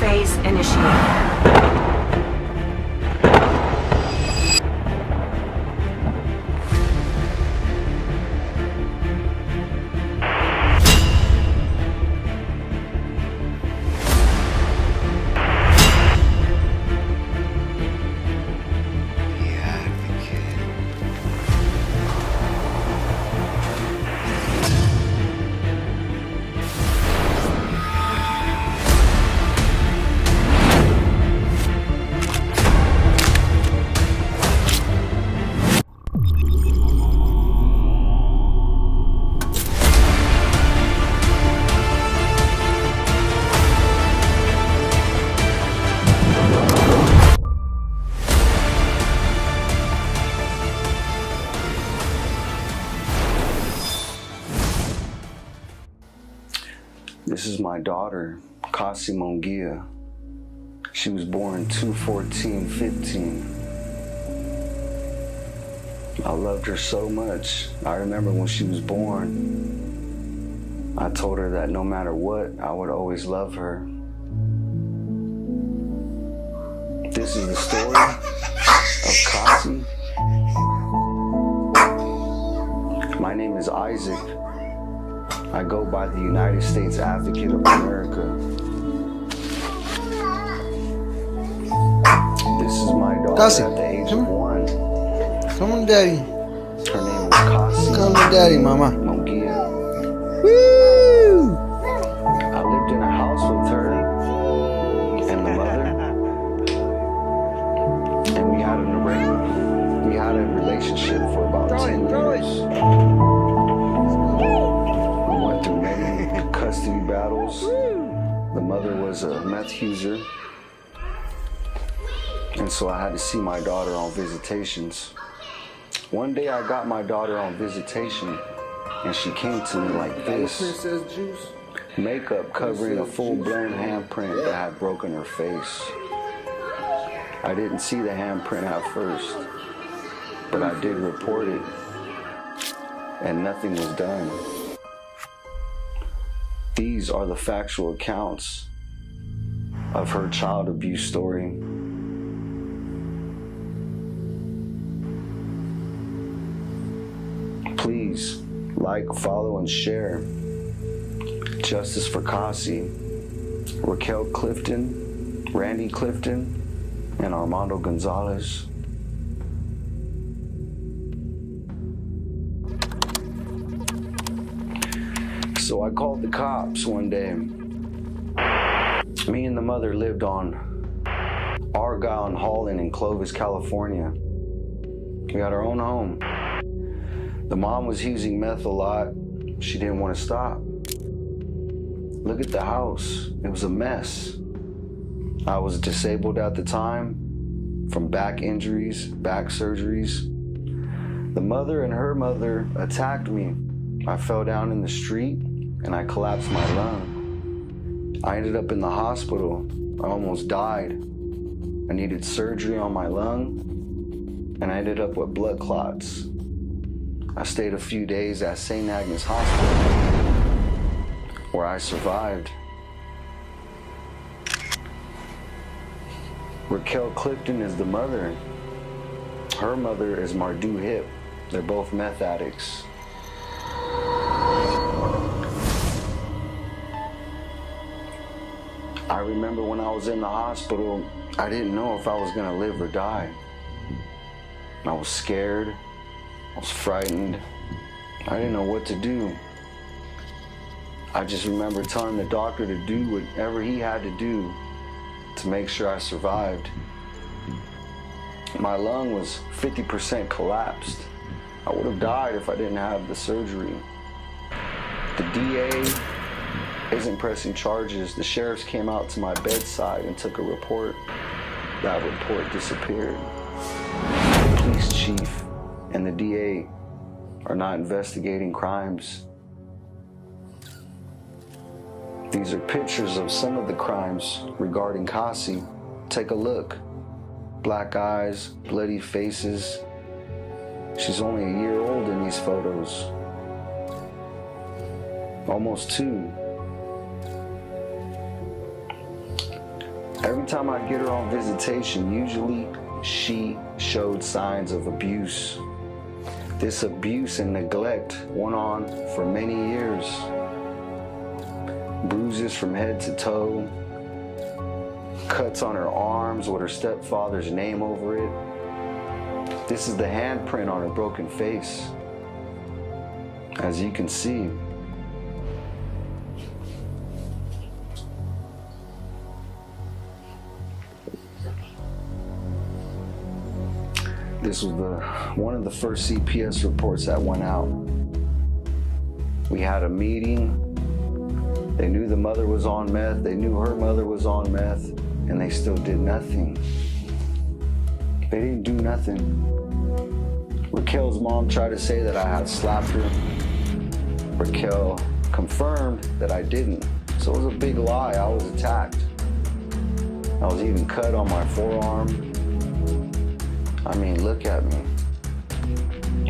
phase initiated. This is my daughter, Caasi Mongia. She was born 2/14/15. I loved her so much. I remember when she was born, I told her that no matter what, I would always love her. This is the story of Caasi. My name is Isaac. I go by the United States Advocate of America. This is my daughter Caasi, at the age of 1. Come on, Daddy. Her name is Caasi. Come on, Daddy, Mama. Mongia. Woo! I lived in a house with her and the mother, and we had a relationship for about 10 years. Custody battles. The mother was a meth user, and so I had to see my daughter on visitations. One day I got my daughter on visitation, and she came to me like this, makeup covering a full-blown handprint that had broken her face. I didn't see the handprint at first, but I did report it, and nothing was done. These are the factual accounts of her child abuse story. Please like, follow, and share. Justice for Caasi, Raquel Clifton, Randy Clifton, and Armando Gonzalez. So I called the cops one day. Me and the mother lived on Argyle and Holland in Clovis, California. We had our own home. The mom was using meth a lot. She didn't want to stop. Look at the house. It was a mess. I was disabled at the time from back injuries, back surgeries. The mother and her mother attacked me. I fell down in the street and I collapsed my lung. I ended up in the hospital. I almost died. I needed surgery on my lung, and I ended up with blood clots. I stayed a few days at St. Agnes Hospital, where I survived. Raquel Clifton is the mother. Her mother is Mardu Hip. They're both meth addicts. I remember when I was in the hospital, I didn't know if I was gonna live or die. I was scared, I was frightened, I didn't know what to do. I just remember telling the doctor to do whatever he had to do to make sure I survived. My lung was 50% collapsed. I would have died if I didn't have the surgery. The DA isn't pressing charges. The sheriffs came out to my bedside and took a report. That report disappeared. The police chief and the DA are not investigating crimes. These are pictures of some of the crimes regarding Caasi. Take a look. Black eyes, bloody faces. She's only a year old in these photos. Almost 2. Every time I'd get her on visitation, usually she showed signs of abuse. This abuse and neglect went on for many years. Bruises from head to toe, cuts on her arms with her stepfather's name over it. This is the handprint on her broken face. As you can see, this was one of the first CPS reports that went out. We had a meeting. They knew the mother was on meth. They knew her mother was on meth, and they still did nothing. They didn't do nothing. Raquel's mom tried to say that I had slapped her. Raquel confirmed that I didn't. So it was a big lie. I was attacked. I was even cut on my forearm. I mean, look at me.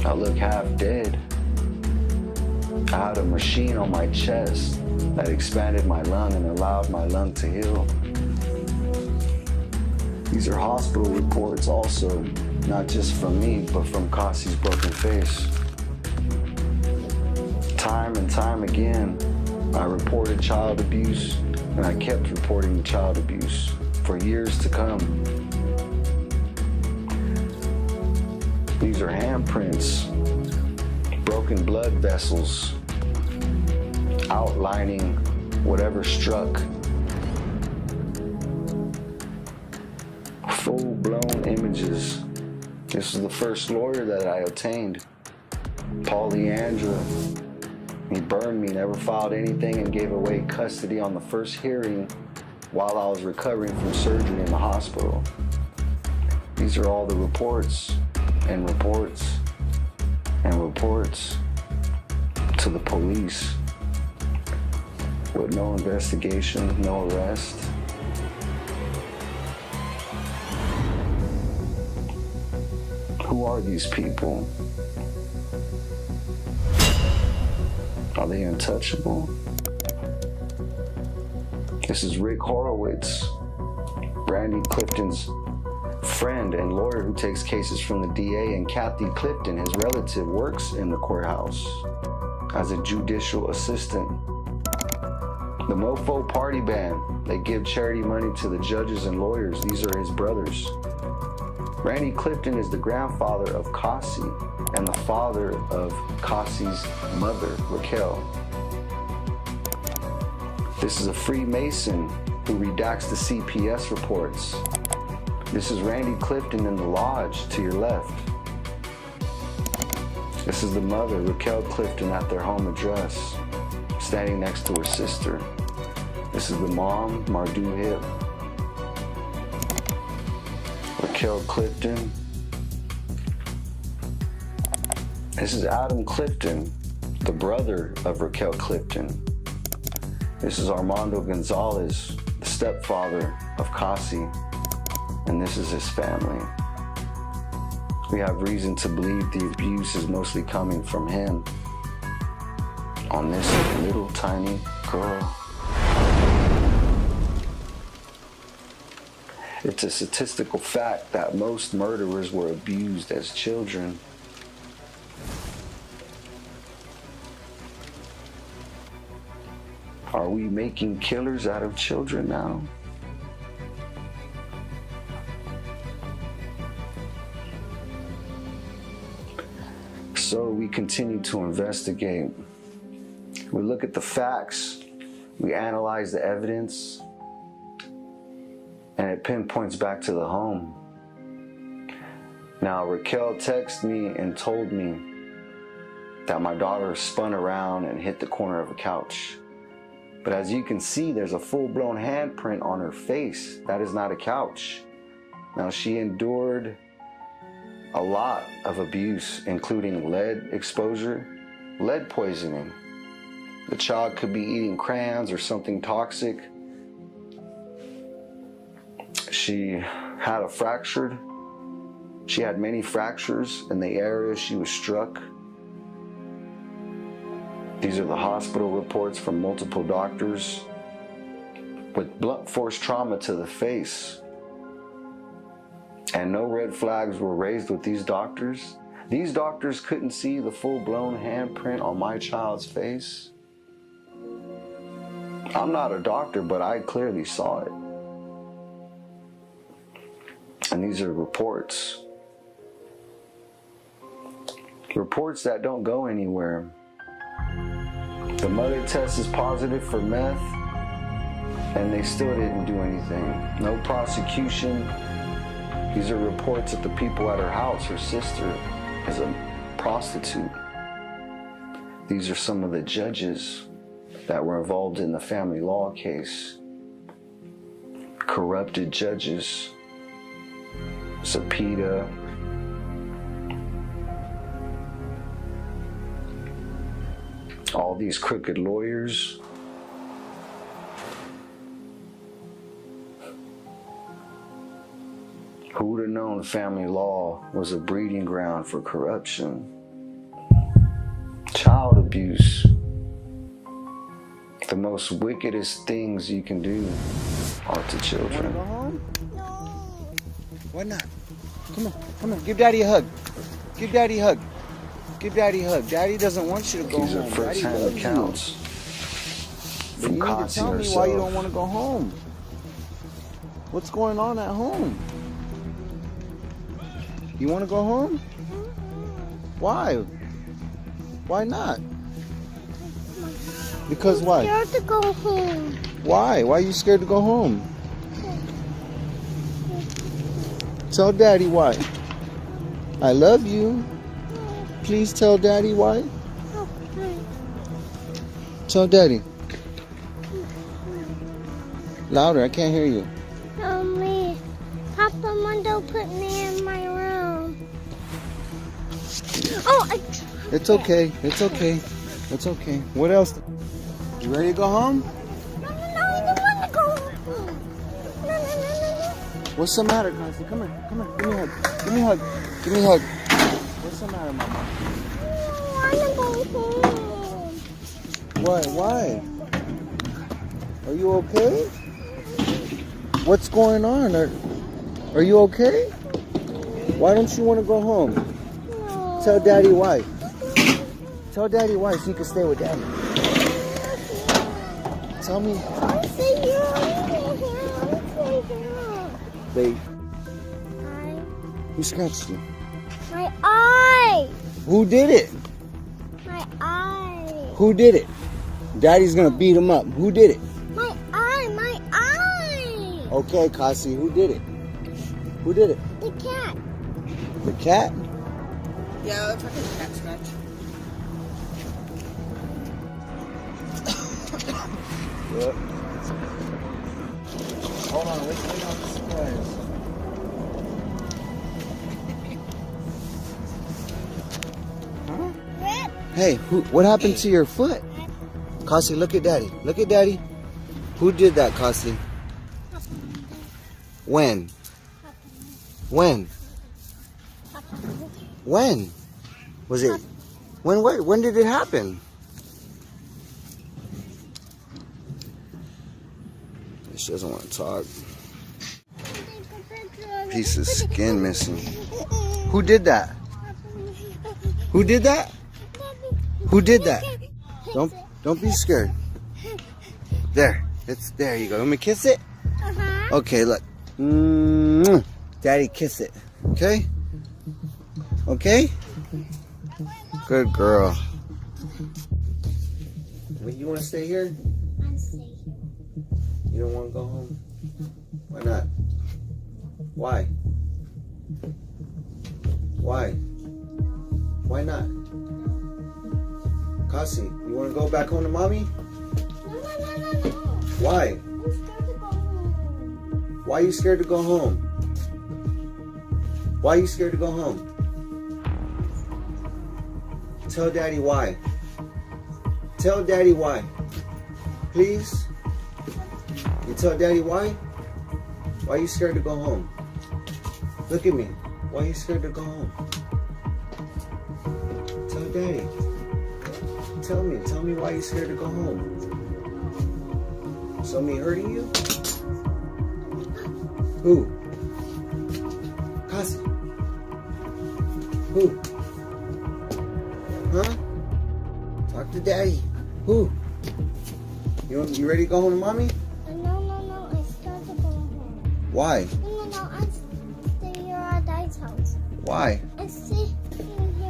I look half dead. I had a machine on my chest that expanded my lung and allowed my lung to heal. These are hospital reports also, not just from me, but from Caasi's broken face. Time and time again, I reported child abuse, and I kept reporting child abuse for years to come. These are handprints, broken blood vessels, outlining whatever struck. Full-blown images. This is the first lawyer that I obtained, Paul Leandra. He burned me, never filed anything, and gave away custody on the first hearing while I was recovering from surgery in the hospital. These are all the reports and reports and reports to the police with no investigation, no arrest. Who are these people? Are they untouchable? This is Rick Horowitz, Randy Clifton's friend and lawyer who takes cases from the DA, and Kathy Clifton, his relative, works in the courthouse as a judicial assistant. The Mofo Party Band, they give charity money to the judges and lawyers. These are his brothers. Randy Clifton is the grandfather of Caasi and the father of Caasi's mother, Raquel. This is a Freemason who redacts the CPS reports. This is Randy Clifton in the lodge to your left. This is the mother, Raquel Clifton, at their home address, standing next to her sister. This is the mom, Mardu Hip. Raquel Clifton. This is Adam Clifton, the brother of Raquel Clifton. This is Armando Gonzalez, the stepfather of Caasi, and this is his family. We have reason to believe the abuse is mostly coming from him on this little tiny girl. It's a statistical fact that most murderers were abused as children. Are we making killers out of children now? So we continue to investigate. We look at the facts, we analyze the evidence, and it pinpoints back to the home. Now, Raquel texted me and told me that my daughter spun around and hit the corner of a couch. But as you can see, there's a full-blown handprint on her face. That is not a couch. Now, she endured a lot of abuse, including lead exposure, lead poisoning. The child could be eating crayons or something toxic. She had many fractures in the area she was struck. These are the hospital reports from multiple doctors. with blunt force trauma to the face. And no red flags were raised with these doctors. These doctors couldn't see the full-blown handprint on my child's face. I'm not a doctor, but I clearly saw it. And these are reports. Reports that don't go anywhere. The mother test is positive for meth, and they still didn't do anything. No prosecution. These are reports that the people at her house, her sister, is a prostitute. These are some of the judges that were involved in the family law case. Corrupted judges. Subpoena. All these crooked lawyers. Who would have known family law was a breeding ground for corruption? Child abuse. The most wickedest things you can do are to children. Wanna go home? No. Why not? Come on, come on. Give Daddy a hug. Give Daddy a hug. Give Daddy a hug. Daddy doesn't want you to go These home. are first-hand accounts. But you need to tell me why you don't want to go home. What's going on at home? You want to go home? Why? Why not? Because why? I'm scared to go home. Why? Why are you scared to go home? Tell Daddy why. I love you. Please tell Daddy why. Tell Daddy. Louder, I can't hear you. Tell me. Papa Mundo put me in my room. Oh, It's okay. It's okay. It's okay. What else? You ready to go home? No, I don't want to go home. No. What's the matter, Caasi? Come here. Come here. Give me a hug. Give me a hug. Give me a hug. What's the matter, Mama? I don't want to go home. What? Why? Are you okay? What's going on? Are you okay? Why don't you want to go home? No. Tell Daddy why. Tell Daddy why so you can stay with Daddy. Tell me. I see you. Wait. Who scratched you? My eye. Who did it? My eye. Who did it? Daddy's gonna beat him up. Who did it? My eye. My eye. Okay, Caasi, who did it? Who did it? The cat. The cat? Yeah, it's like a cat scratch. Yep. Hold on, let's bring out the surprise. Huh? Rip. Hey, what happened to your foot? Caasi, look at Daddy. Look at Daddy. Who did that, Caasi? When? When? When? Was it? When did it happen? She doesn't want to talk. Piece of skin missing. Who did that? Who did that? Who did that? Don't be scared. There. There you go. Let me kiss it? Uh-huh. Okay, look. Daddy, kiss it. Okay? Okay? Good girl. Wait, you want to stay here? You don't want to go home? Why not? Why? Why? Why not? Caasi, you want to go back home to Mommy? No. Why? I'm scared to go home. Why are you scared to go home? Why are you scared to go home? Tell Daddy why. Tell Daddy why. Please? You tell Daddy why? Why are you scared to go home? Look at me. Why are you scared to go home? Tell Daddy. Tell me why you're scared to go home. Somebody hurting you? Who? Caasi. Who? Huh? Talk to daddy. Who? You ready to go home to mommy? No, I started to go home. Why? No, I stay here at Daddy's house. Why? I stay here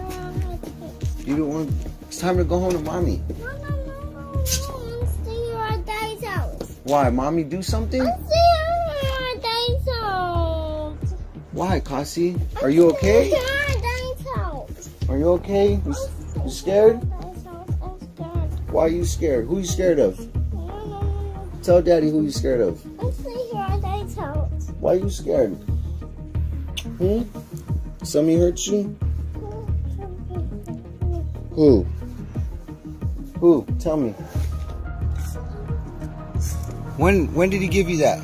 at Daddy's house. You don't want. It's time to go home to mommy. No, I stay here at Daddy's house. Why? Mommy do something? I stay here at Daddy's house. Why, Caasi? Are you okay? Here at Daddy's house. Are you okay? You scared? I'm scared. Why are you scared? Who you scared of? No. Tell daddy who you scared of. I stay here at Daddy's house. Why are you scared? Somebody hurt you? Who? Who? Tell me. When did he give you that?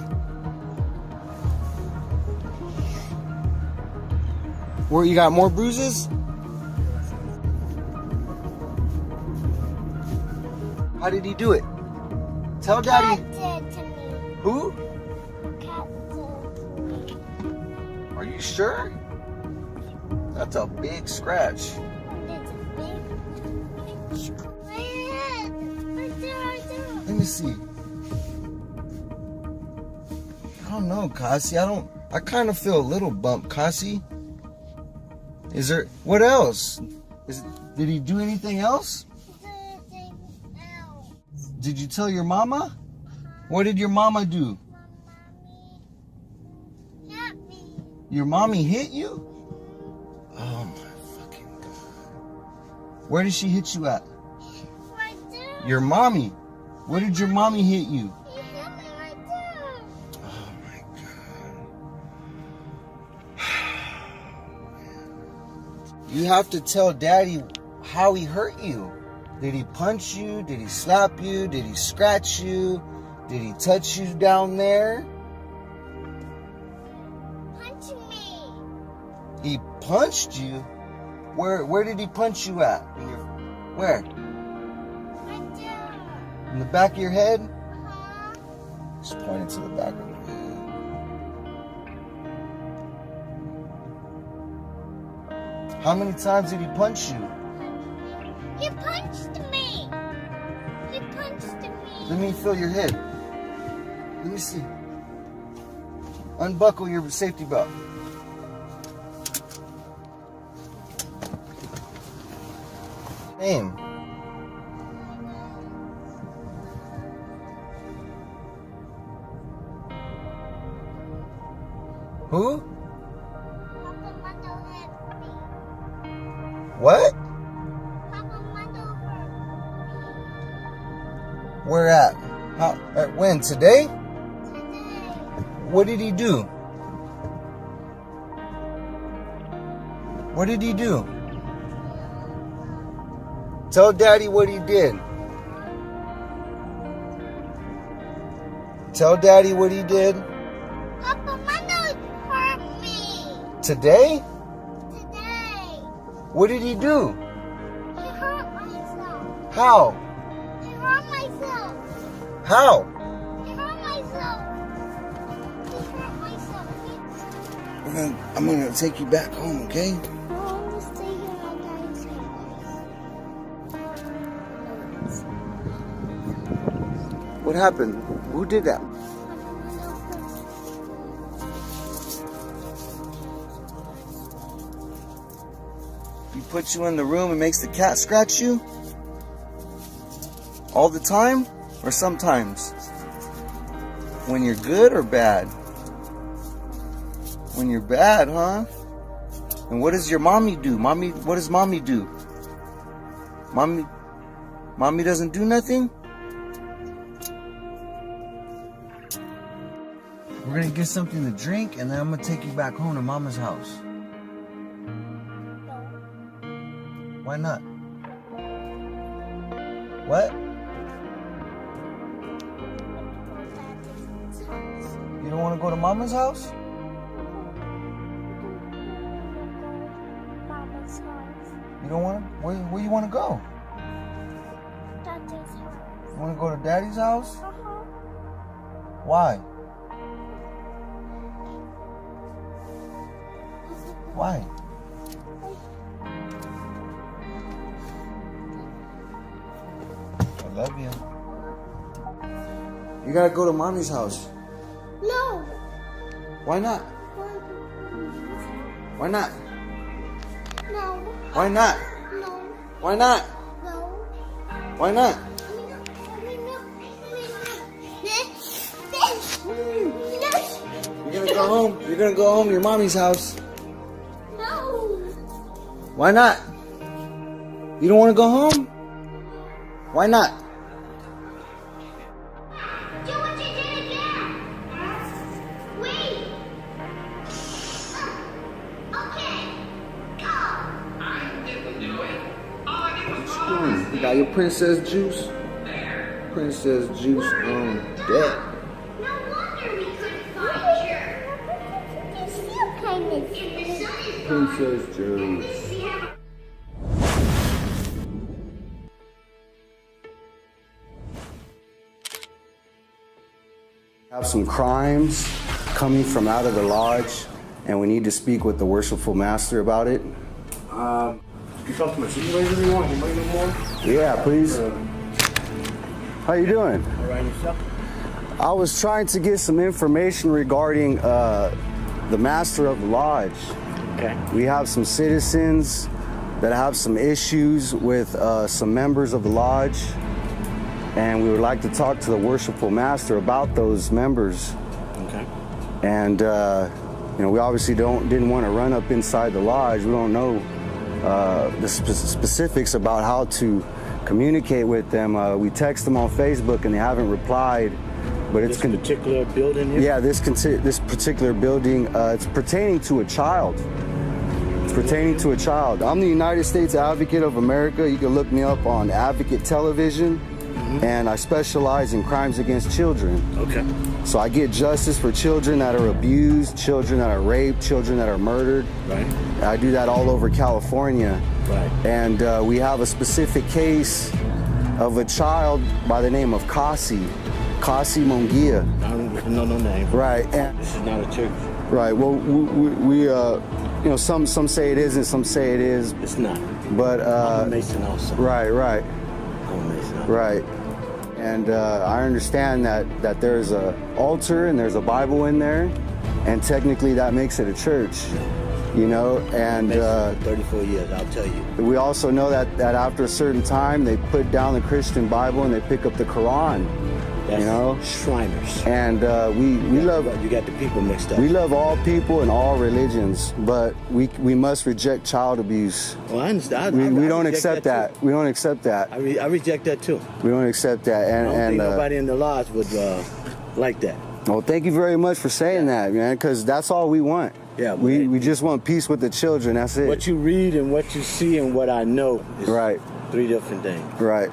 Where you got more bruises? How did he do it? Tell daddy. Cat did to me. Who? Cat did to me. Are you sure? That's a big scratch. It's a big. Right there. Let me see. I don't know, Caasi. I kind of feel a little bump, Caasi. Is there, what else? Did he do anything else? Did you tell your mama? What did your mama do? Not me. Your mommy hit you? Oh my fucking God. Where did she hit you at? Right there. Your mommy. Where did your mommy hit you? He hit me right there. Oh my God. You have to tell daddy how he hurt you. Did he punch you? Did he slap you? Did he scratch you? Did he touch you down there? Punch me. He punched you? Where did he punch you at? Where? Right there. In the back of your head? Uh-huh. Just pointing to the back of your head. How many times did he punch you? He punched me. He punched me. Let me feel your head. Let me see. Unbuckle your safety belt. Name. Who? Papa Mundo hit me. What? Papa Mundo hurt Where at? How? When? Today? me. Today. What did he do? What did he do? Tell daddy what he did. Tell daddy what he did. Papa Mundo hurt me. Today? Today. What did he do? He hurt myself. How? He hurt myself. How? He hurt myself. He hurt myself. I'm gonna take you back home, okay? I want to stay here at Daddy's house. What happened? Who did that? He puts you in the room and makes the cat scratch you? All the time? Or sometimes? When you're good or bad? When you're bad, huh? And what does your mommy do? What does mommy do? Mommy doesn't do nothing? We're gonna get something to drink and then I'm gonna take you back home to Mama's house. Why not? What? You don't want to go to Mama's house? Mama's house. You don't want to? Where you want to go? Daddy's house. You want to go to Daddy's house? Uh-huh. Why? Why? I love you. You gotta go to mommy's house. No. Why not? Why not? No. Why not? No. Why not? No. Why not? You're gonna go home. You're gonna go home to your mommy's house. No. Why not? You don't want to go home? Why not? Do what you did again. Wait. Okay. Go. What you doing? You got your princess juice? Princess juice on deck. No wonder we couldn't find you. You still kind of Princess juice. Have some crimes coming from out of the lodge, and we need to speak with the worshipful master about it. You talk to my supervisor you want? You might know more? Yeah, please. How you doing? All right, yourself? I was trying to get some information regarding the master of the lodge. Okay. We have some citizens that have some issues with some members of the lodge, and we would like to talk to the worshipful master about those members. Okay. And you know, we obviously didn't want to run up inside the lodge. We don't know the specifics about how to communicate with them. We text them on Facebook and they haven't replied. But it's This particular building here? yeah, this particular building, it's pertaining to a child. It's pertaining to a child. I'm the United States Advocate of America. You can look me up on Advocate Television, and I specialize in crimes against children. Okay. So I get justice for children that are abused, children that are raped, children that are murdered. Right. I do that all over California. Right. And we have a specific case of a child by the name of Caasi Mongia. I don't know no name. Right. And, This is not a church. right. Well, we you know, some say it isn't, some say it is. It's not. But I'm a Mason also. right. I'm a Mason also. Right. And I understand that there's a altar and there's a Bible in there, and technically that makes it a church, you know. And Mason for 34 years, I'll tell you. we also know that after a certain time they put down the Christian Bible and they pick up the Quran, That's you know. Shriners. And we love You got the people mixed up. we love all people and all religions, but we must reject child abuse. Well, I understand. We I don't reject accept that. too. We don't accept that. I reject that too. We don't accept that. I And don't think and nobody in the lodge would like that. well, thank you very much for saying that, man, because that's all we want. Yeah, we just want peace with the children. That's it. What you read and what you see and what I know is Right. three different things. Right.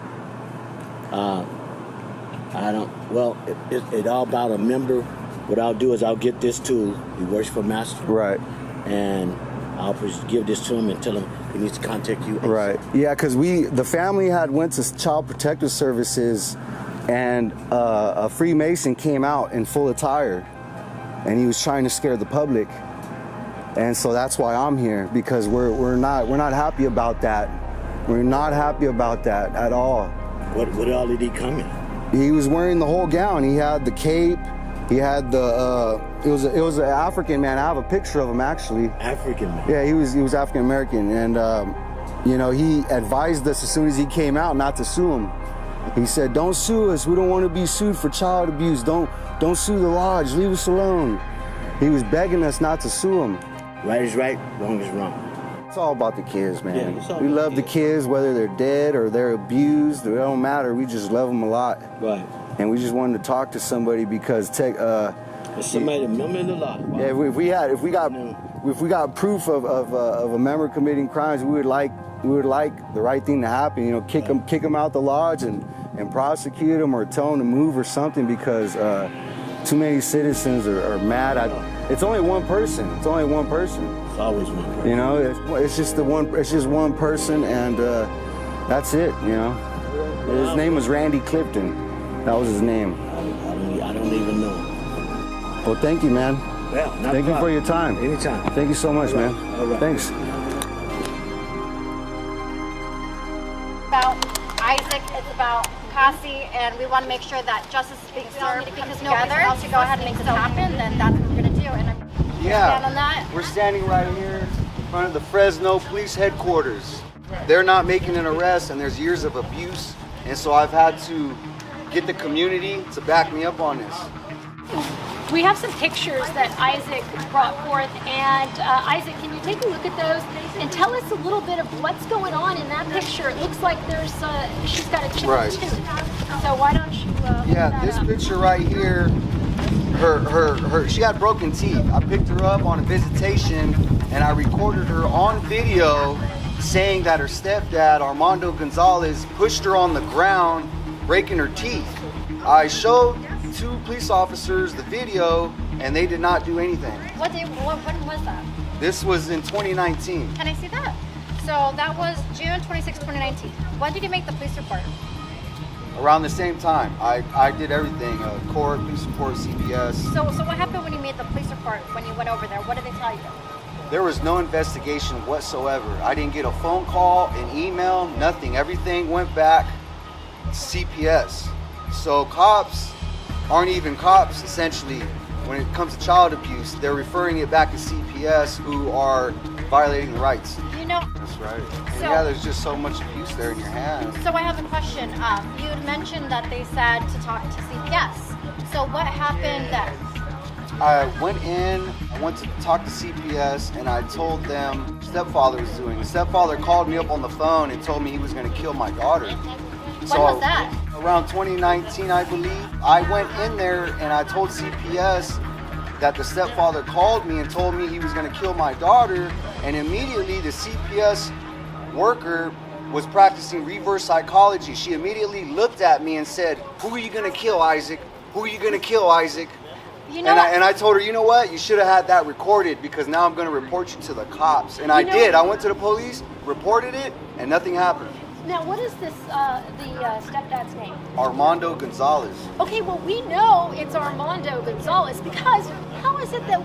I don't, well, it all about a member. What I'll do is I'll get this to the worshipful master. Right. And I'll give this to him and tell him he needs to contact you. Right. Yeah, because the family had went to Child Protective Services, and a Freemason came out in full attire, and he was trying to scare the public. And so that's why I'm here, because we're not happy about that. We're not happy about that at all. What all did he come in? He was wearing the whole gown. He had the cape. He had the it was an African man. I have a picture of him actually. African man. Yeah, he was African American, and you know, he advised us as soon as he came out not to sue him. He said, "Don't sue us. We don't want to be sued for child abuse. Don't sue the lodge. Leave us alone." He was begging us not to sue him. Right is right, wrong is wrong. It's all about the kids, man. Yeah, it's all we about love the kids, whether they're dead or they're abused. It don't matter. We just love them a lot. Right. And we just wanted to talk to somebody because There's somebody, a member in the lodge. Wow. yeah, if we got proof of a member committing crimes, we would like the right thing to happen. You know, kick them out the lodge and prosecute them or tell them to move or something, because too many citizens are mad. It's only one person. It's only one person. It's always one person. You know, it's just one person, and that's it. You know, his name was Randy Clifton. That was his name. I don't even know. Well, thank you, man. Well, not Thank you for problem. your time. Anytime. Thank you so much, All right. man. All right. Thanks. About Isaac, it's about Caasi, and we want to make sure that justice is being served because together to go ahead and make this happen, then that's what we're going to do. And I'm stand on that. We're standing right here in front of the Fresno police headquarters. They're not making an arrest, and there's years of abuse, and so I've had to get the community to back me up on this. We have some pictures that Isaac brought forth, and Isaac, can you take a look at those and tell us a little bit of what's going on in that picture? It looks like there's she's got a chip Right. too. So why don't you? Yeah, this picture right here, she had broken teeth. I picked her up on a visitation, and I recorded her on video saying that her stepdad, Armando Gonzalez, pushed her on the ground, breaking her teeth. I showed 2 police officers the video, and they did not do anything. When was that? This was in 2019. Can I see that? So that was June 26, 2019. When did you make the police report? Around the same time, I did everything, court, police report, CPS. So what happened when you made the police report, when you went over there? What did they tell you? There was no investigation whatsoever. I didn't get a phone call, an email, nothing. Everything went back to CPS. So cops aren't even cops, essentially. When it comes to child abuse, they're referring it back to CPS, who are violating the rights. You know. That's right. And So- yeah, there's just so much abuse there in your hands. So I have a question. You had mentioned that they said to talk to CPS. So what happened then? I went to talk to CPS, and I told them stepfather was doing. The stepfather called me up on the phone and told me he was going to kill my daughter. When was that? Around 2019, I believe. I went in there and I told CPS that the stepfather called me and told me he was going to kill my daughter, and immediately the CPS worker was practicing reverse psychology. She immediately looked at me and said, "Who are you going to kill, Isaac? Who are you going to kill, Isaac?" You know what? And I told her, you know what? You should have had that recorded, because now I'm going to report you to the cops. And I did. I went to the police, reported it, and nothing happened. Now, what is this? The stepdad's name? Armando Gonzalez. Okay, well, we know it's Armando Gonzalez because how is it that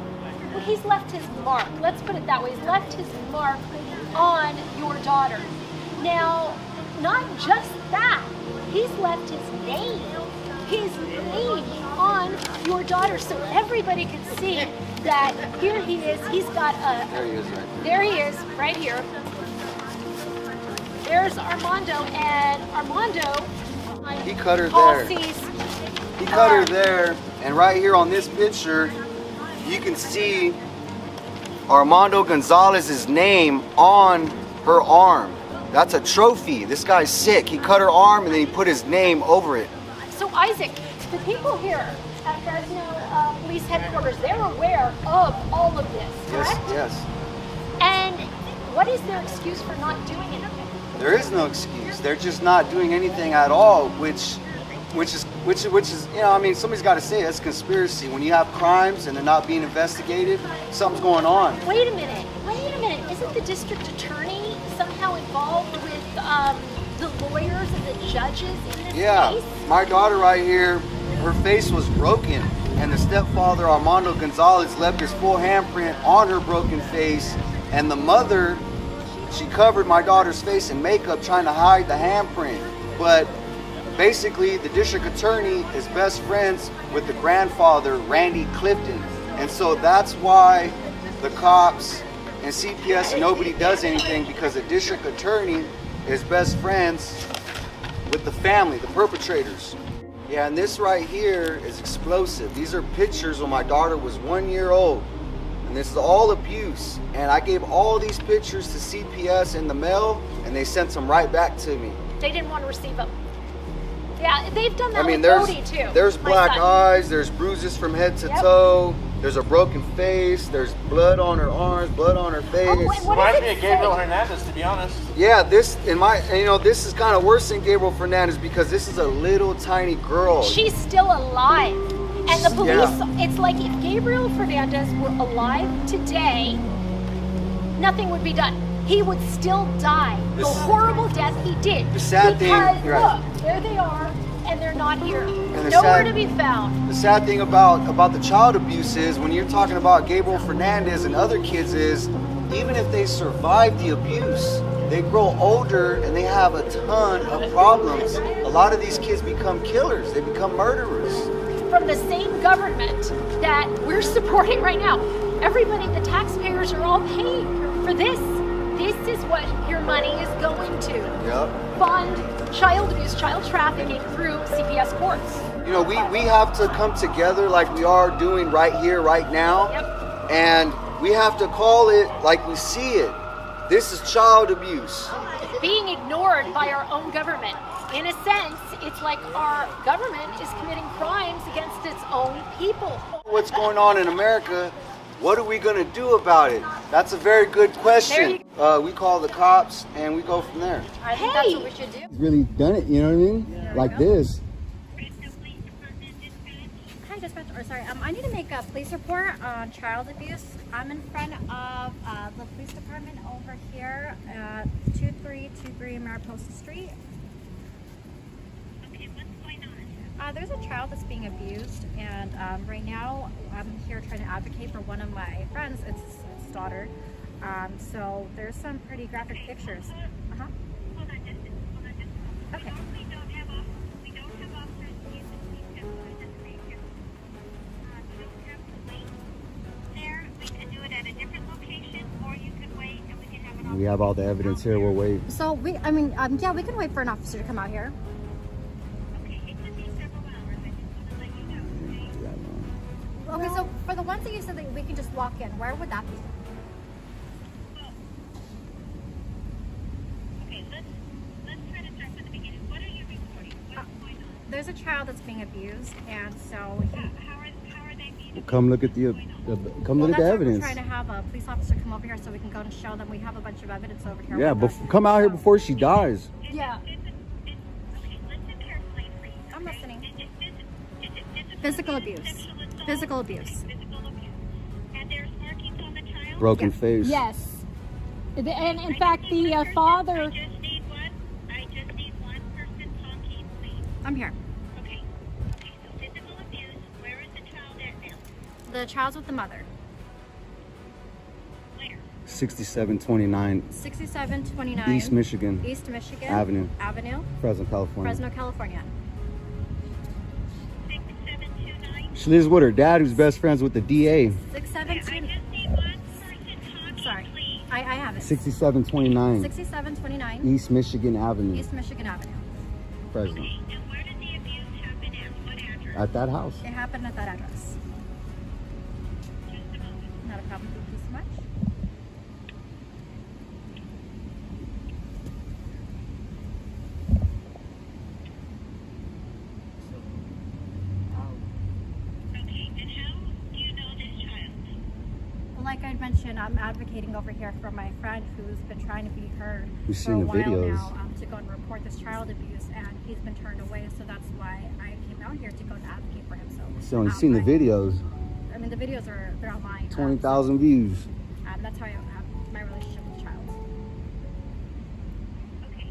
he's left his mark? Let's put it that way. He's left his mark on your daughter. Now, not just that, he's left his name on your daughter, so everybody can see that here he is. He's got a. There he is right there. There he is, right here. There's Armando, and Armando. He cut her Paul there. sees. He cut her there, and right here on this picture, you can see Armando Gonzalez's name on her arm. That's a trophy. This guy's sick. He cut her arm and then he put his name over it. So Isaac, the people here at Fresno Police Headquarters, they're aware of all of this, correct? Yes. And what is their excuse for not doing anything? There is no excuse. They're just not doing anything at all, which is, you know, I mean, somebody's got to say that's conspiracy. When you have crimes and they're not being investigated, something's going on. Wait a minute. Isn't the district attorney somehow involved with the lawyers and the judges in this case? My daughter right here, her face was broken, and the stepfather, Armando Gonzalez, left his full handprint on her broken face, and the mother, she covered my daughter's face in makeup trying to hide the handprint. But basically, the district attorney is best friends with the grandfather, Randy Clifton. And so that's why the cops and CPS and nobody does anything, because the district attorney is best friends with the family, the perpetrators. Yeah, and this right here is explosive. These are pictures when my daughter was 1 year old. And this is all abuse. And I gave all these pictures to CPS in the mail, and they sent them right back to me. They didn't want to receive them. Yeah, they've done that I mean, with Bodie too. there's my black son. eyes, there's bruises from head to toe, there's a broken face, there's blood on her arms, blood on her face. Oh, wait, what Reminds does me it of Gabriel say? Hernandez, to be honest. Yeah, this is kind of worse than Gabriel Fernandez, because this is a little tiny girl. She's still alive. And the police, it's like if Gabriel Fernandez were alive today, nothing would be done. He would still die. The horrible death he did. The sad thing- because, you're right. look, there they are, and they're not not here. the Nowhere sad- to be found. The sad thing about the child abuse is when you're talking about Gabriel Fernandez and other kids is even if they survive the abuse, they grow older and they have a ton of problems. A lot of these kids become killers. They become murderers. From the same government that we're supporting right now. Everybody, the taxpayers are all paying for this. This is what your money is going to. Yep. Fund child abuse, child trafficking through CPS courts. You know, we have to come together like we are doing right here, right now. Yep. And we have to call it like we see it. This is child abuse. Being ignored by our own government. In a sense, it's like our government is committing crimes against its own people. What's going on in America? What are we going to do about it? That's a very good question. We call the cops and we go from there. I think that's what we should do. He's really done it, you know what I mean? Like this. Hi, dispatch. Or sorry, I need to make a police report on child abuse. I'm in front of the police department over here at 2323 Mariposa Street. Okay, what's going on? There's a child that's being abused, and right now I'm here trying to advocate for one of my friends. It's his daughter. So there's some pretty graphic pictures. Uh-huh. Hold on just a Okay. We don't have officers in the police department. You don't have to wait there. We can do it at a different location, or you can wait and we can have an officer. We have all the evidence here, we'll wait. So we can wait for an officer to come out here. Okay, it could be several hours. I just want to let you know, okay? Okay, so for the ones that you said that we can just walk in, where would that be? Okay, let's try to start from the beginning. What are you reporting? What's going on? There's a child that's being abused, and so How are they being Come look at the come look at the that's why evidence. we're trying to have a police officer come over here so we can go and show them we have a bunch of evidence over here. Yeah, with us. come out here before she dies. Yeah. Okay, listen carefully, please. I'm listening. Is it Physical abuse. sexual assault? Physical abuse. Physical abuse. And there's markings on the child? Broken face. Yes. And in fact, the father. I just need one person talking, please. I'm here. Okay. Okay, so physical abuse, where is the child at now? The child's with the mother. Where? 6729 6729 East Michigan East Michigan Avenue, Avenue, Fresno, California. Fresno, California. 6729? She lives with her dad, who's best friends with the DA. I 6729. just need one person talking, Sorry. please. I have it. 6729 6729 East Michigan Avenue, East Michigan Avenue. Fresno. Okay, and where did the abuse happen at? What address? At that house. It happened at that address. Just a moment. Not a problem. Thank you so much. Okay, and how do you know this child? Well, like I mentioned, I'm advocating over here for my friend who's been trying to be heard We've for seen a the while videos. now to go and report this child abuse, and he's been turned away. So that's why I came out here to go and advocate for him. So you've seen the videos. I mean, the videos they're online. 20,000 views. That's how I have my relationship with the child. Okay.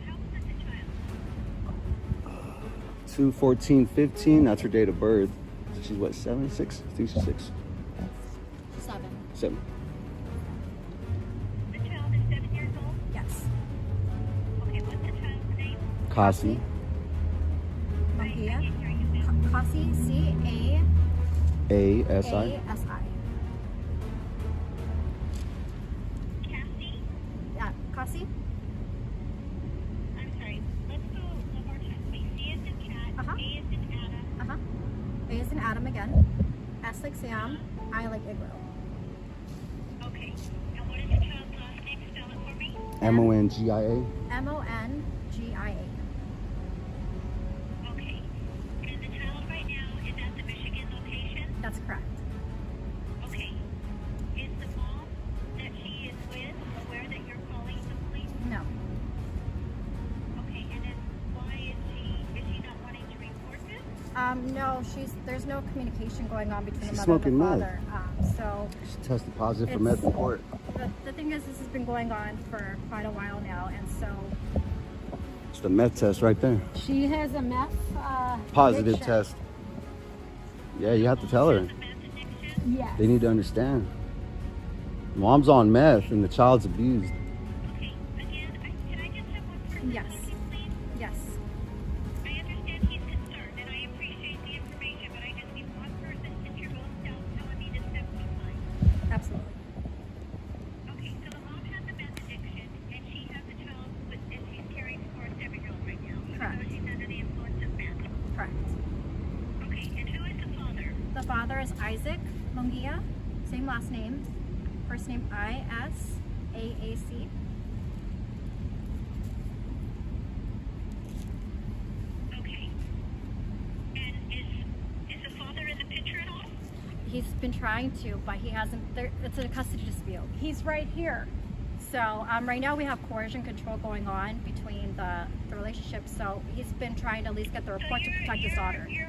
How old is the child? 2/14/15. That's her date of birth. She's what, 7, 6? I think she's 6. 7. The child is 7 years old? Yes. Okay, what's the child's name? Caasi. Mongia. Caasi, C-A-A-S-I. A-S-I. Caasi? Yeah, Caasi. I'm sorry. Let's go one more time, please. C is in cat. Uh-huh. A is in Adam. Uh-huh. A is in Adam again. S like Sam. I like igloo. Okay. And what is the child's last name? Spell it for me. Mongia. Mongia. Okay. And the child right now is at the Michigan location? That's correct. Okay. Is the mom that she is with aware that you're calling the police? No. Okay, and then why is she not wanting to report this? No, there's no communication going on between She's the mother and smoking the meth. father. So She tested positive for It's- meth in court. the thing is, this has been going on for quite a while now, and so It's the meth test right there. She has a meth Positive addiction. test. Yeah, you have to tell her. Yes. They need to understand. Mom's on meth and the child's abused. Okay, again, can I just have one person Yes. looking, please? Yes. I understand he's concerned, and I appreciate the information, but I just need one person since you're both telling me to step aside. Absolutely. Okay, so the mom has a meth addiction, and she has a child and she's carrying for a 7-year-old right now. Correct. So she's under the influence of meth. Correct. Okay, and who is the father? The father is Isaac Mongia, same last name. First name I-S-A-A-C. Okay. And is the father in the picture at all? He's been trying to, but he hasn't. It's a custody dispute. He's right here. So right now we have coercion control going on between the relationship. So he's been trying to at least get the report to protect his daughter. You're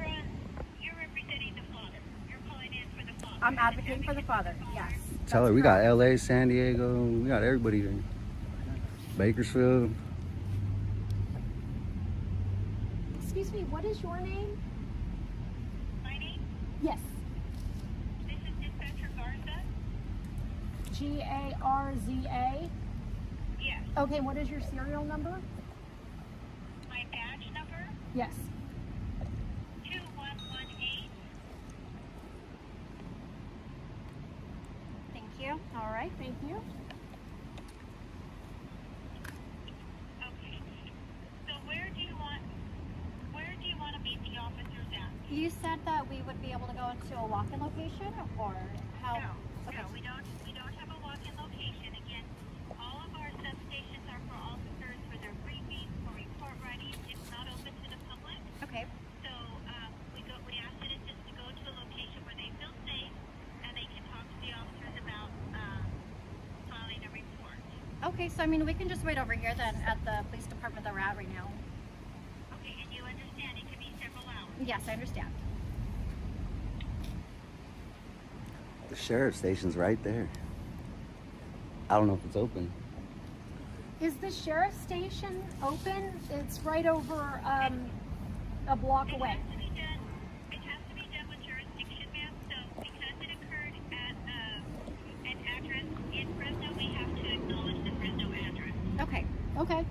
representing the father. You're calling in for the father. I'm advocating for the father. Yes. Tell her we got LA, San Diego, we got everybody here. Bakersfield. Excuse me, what is your name? My name? Yes. This is Dispatcher Garza. Garza. Yes. Okay, what is your serial number? My badge number? Yes. 2118. Thank you. All right. Thank you. Okay. So where do you want to meet the officers at? You said that we would be able to go into a walk-in location, or how? No, Okay. no, we don't have a walk-in location. Again, all of our substations are for officers for their briefings, for report writing. It's not open to the public. Okay. So we ask citizens to go to a location where they feel safe and they can talk to the officers about filing a report. Okay. So I mean, we can just wait over here then at the police department that we're at right now. Okay, and you understand it could be several hours. Yes, I understand. The sheriff station's right there. I don't know if it's open. Is the sheriff's station open? It's right over a block away. It has to be done with jurisdiction, ma'am. So because it occurred at an address in Fresno, we have to acknowledge the Fresno address. Okay. Okay.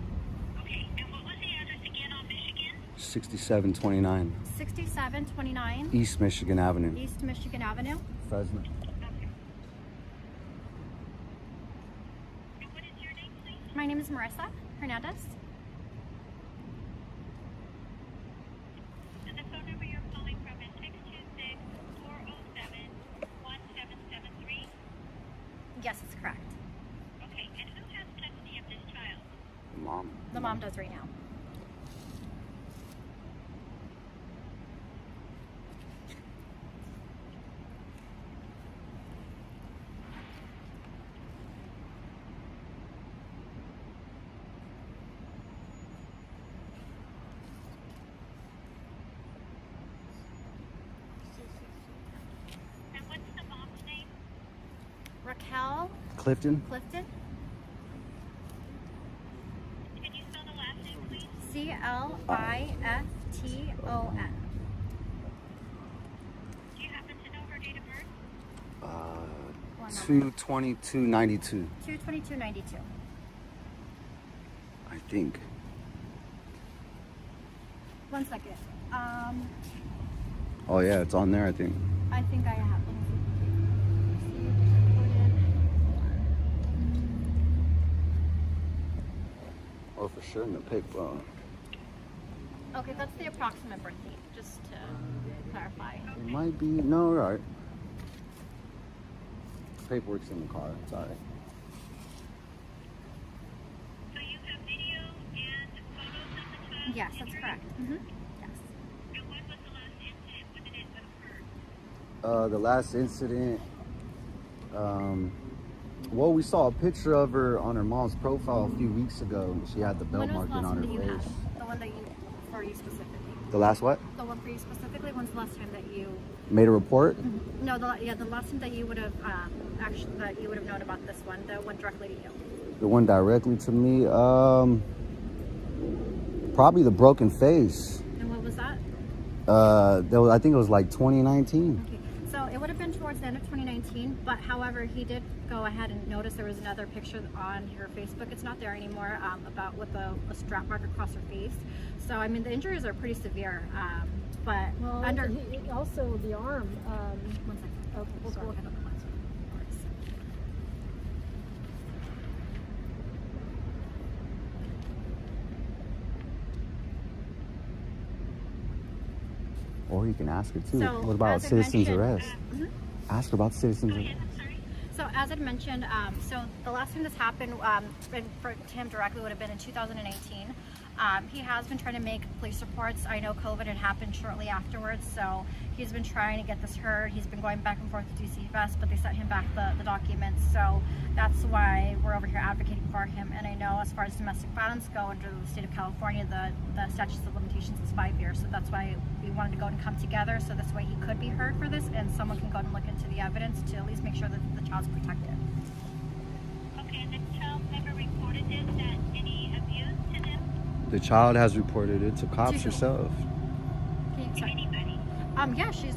Okay, and what was the address again on Michigan? 6729 6729 East Michigan Avenue, East Michigan Avenue. Fresno. Okay. And what is your name, please? My name is Marissa Hernandez. And the phone number you're calling from is 626-407-1773. Yes, it's correct. Okay, and who has custody of this child? Mom. The mom does right now. And what's the mom's name? Raquel Clifton. Clifton. Can you spell the last name, please? Clifton. Do you happen to know her date of birth? 22292, 22292. I think. One second. Oh yeah, it's on there, I think. I think I have. Let me Oh, for sure in the pic. see. Okay, that's the approximate birth date, just to clarify. It might be. No, all right. Paperwork's in the car. It's all right. So you have video and photos of the child? Yes, that's correct. Mm-hmm. Yes. And when was the last incident? When did it occur? The last incident. Well, we saw a picture of her on her mom's profile a few weeks ago. She had the belt When was the marking last on one her that you face. had? The one that you, for you specifically? The last what? The one for you specifically? When's the last time that you... Made a report? No, the last time that you would have, actually, that you would have known about this one, the one directly to you. The one directly to me. Probably the broken face. And what was that? I think it was like 2019. Okay. So it would have been towards the end of 2019, but however, he did go ahead and notice there was another picture on her Facebook. It's not there anymore, about with a strap mark across her face. So I mean, the injuries are pretty severe. But Well, also the arm. 1 second. Okay, We'll sorry. go ahead on the last one. Or you can ask her too. So, What about as I citizen's mentioned- arrest? Ask her about citizen's arrest. So as I mentioned, so the last time this happened for him directly would have been in 2018. He has been trying to make police reports. I know COVID had happened shortly afterwards, so he's been trying to get this heard. He's been going back and forth with DCFS, but they sent him back the documents. So that's why we're over here advocating for him. And I know as far as domestic violence go under the state of California, the statute of limitations is 5 years. So that's why we wanted to go and come together, so this way he could be heard for this, and someone can go and look into the evidence to at least make sure that the child's protected. Okay, and the child never reported this, that any abuse to them? The child has reported it to cops To- herself. To anybody? Yeah, she's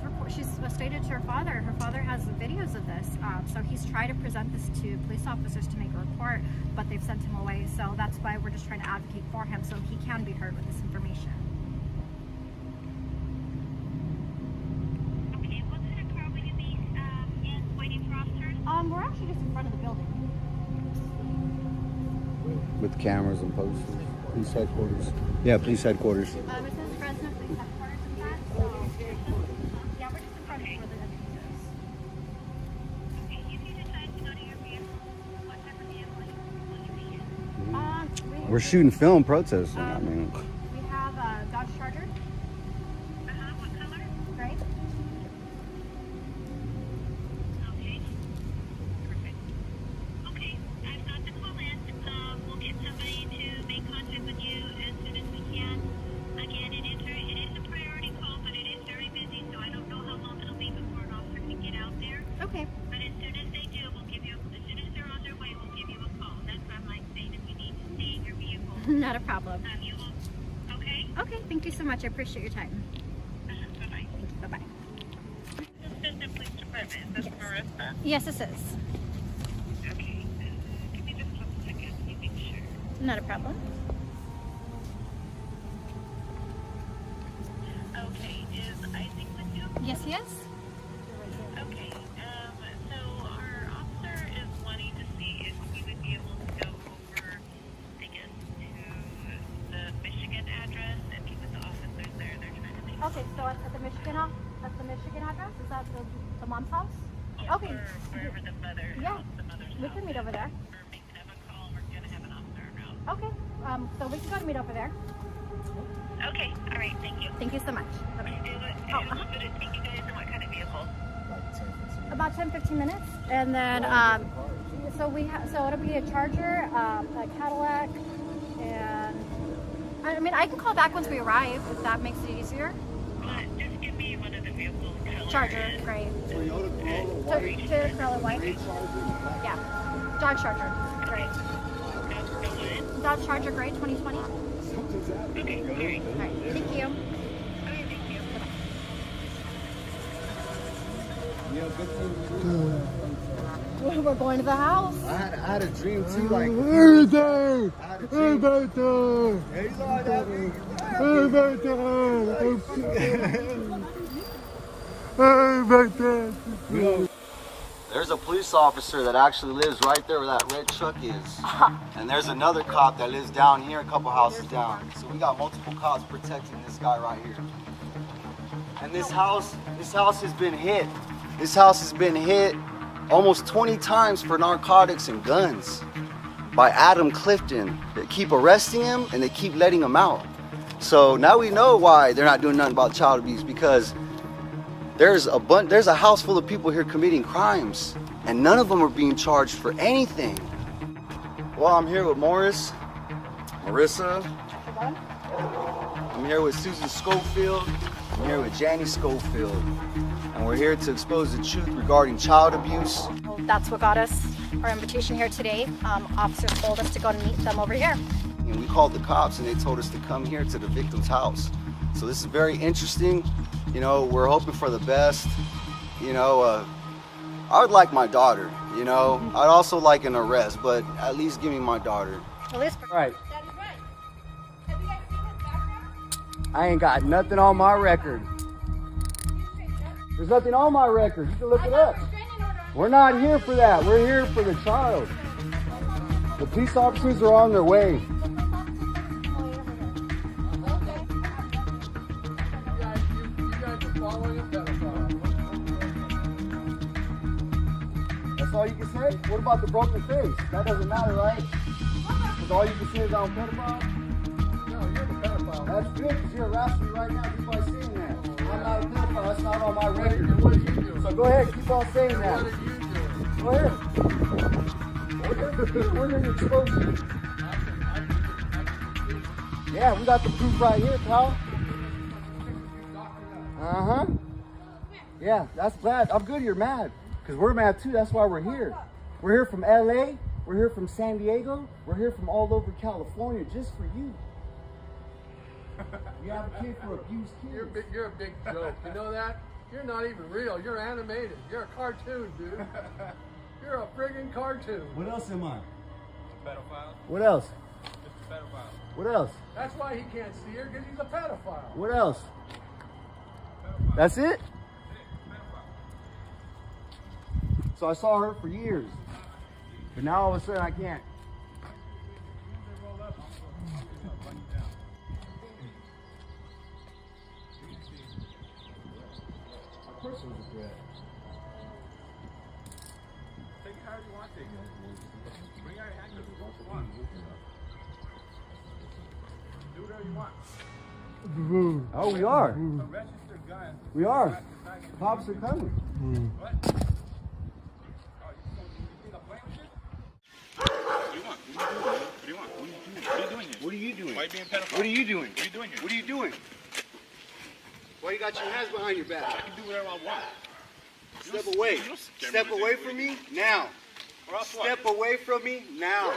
stated to her father. Her father has videos of this, so he's tried to present this to police officers to make a report, but they've sent him away. So that's why we're just trying to advocate for him, so he can be heard with this information. Okay, what kind of car will you be in, waiting for officers? We're actually just in front of the building. With cameras and posters. Police headquarters. Yeah, police headquarters. It says Fresno Police Headquarters in that, so yeah, we're just in front of where the evidence is. Okay, if you decide to go to your vehicle, what type of vehicle will you be in? We're shooting film protesting. I mean, We have a Dodge Charger, What color? right? Okay. Perfect. Okay, I've got the call in. We'll get somebody to make contact with you as soon as we can. Again, it is a priority call, but it is very busy, so I don't know how long it'll be before an officer can get out there. Okay. But as soon as they do, as soon as they're on their way, we'll give you a call. That's why I'm like saying if you need to stay in your vehicle, Not a problem. you will. Okay? Okay, thank you so much. I appreciate your time. Bye-bye. Bye-bye. This is Fresno Police Department. Is this Marissa? Yes, this is. Okay. Give me just 1 second. Let me make sure. Not a problem. Okay, is Isaac with you? Yes, he is. Okay, so our officer is wanting to see if we would be able to go over, I guess, to the Michigan address and meet with the officers there. They're trying to make Okay, so at the Michigan address, is that the mom's house? Okay. or wherever the mother, Yeah, the mother's we house can meet over there. We're making them a call. We're gonna have an officer around. Okay, so we can go to meet over there. Okay, all right, thank you. Thank you so much. Bye-bye. Is it good to meet you guys, and what kind of vehicle? About 10-15 minutes, and then so it'll be a Charger, a Cadillac, and I mean I can call back once we arrive if that makes it easier. Just give me one of the vehicles. Charger, great. Toyota Corolla white. Yeah, Dodge Charger, great. Dodge Charger, great, 2020. Okay, all right. All right, thank you. Okay, thank you. We're going to the house. I had a dream too, like. Everything! I had a dream. Everything! Hey, Lord, that me. There's a police officer that actually lives right there where that red truck is. And there's another cop that lives down here, a couple houses down. So we got multiple cops protecting this guy right here. And this house has been hit. This house has been hit almost 20 times for narcotics and guns by Adam Clifton. They keep arresting him and they keep letting him out. So now we know why they're not doing nothing about child abuse, because there's a house full of people here committing crimes and none of them are being charged for anything. Well, I'm here with Morris, Marissa, I'm here with Susan Schofield, I'm here with Janie Schofield, and we're here to expose the truth regarding child abuse. That's what got us our invitation here today. Officers told us to go and meet them over here. And we called the cops and they told us to come here to the victim's house. So this is very interesting. You know, we're hoping for the best. You know, I would like my daughter, you know. I'd also like an arrest, but at least give me my daughter. Right. I ain't got nothing on my record. There's nothing on my record. You can look it up. We're not here for that. We're here for the child. The police officers are on their way. That's all you can say? What about the broken face? That doesn't matter, right? Because all you can say is I'm a pedophile? No, you're the pedophile. That's good because you're harassing me right now just by saying that. I'm not a pedophile. That's not on my record. What did you do? So go ahead, keep on saying that. What did you do? Go ahead. We're going to expose you. Yeah, we got the proof right here, pal. Uh-huh. Yeah, that's bad. I'm good you're mad. Because we're mad too, that's why we're here. We're here from LA, we're here from San Diego, we're here from all over California just for you. You advocate for abused kids. You're a big joke, you know that? You're not even real, you're animated. You're a cartoon, dude. You're a friggin' cartoon. What else am I? A pedophile. What else? Just a pedophile. What else? That's why he can't see her, because he's a pedophile. What else? That's it? So I saw her for years, but now all of a sudden I can't. Of course it was a threat. Take it however you want to take it. Bring out your handcuffs. What you want. Do whatever you want. Oh, we are. Register gun. We are. Cops are coming. What? What are you doing? Why are you being pedophile? What are you doing? What are you doing here? What are you doing? Why you got your hands behind your back? I can do whatever I want. Step away. Step away from me now. Or else what? Step away from me now.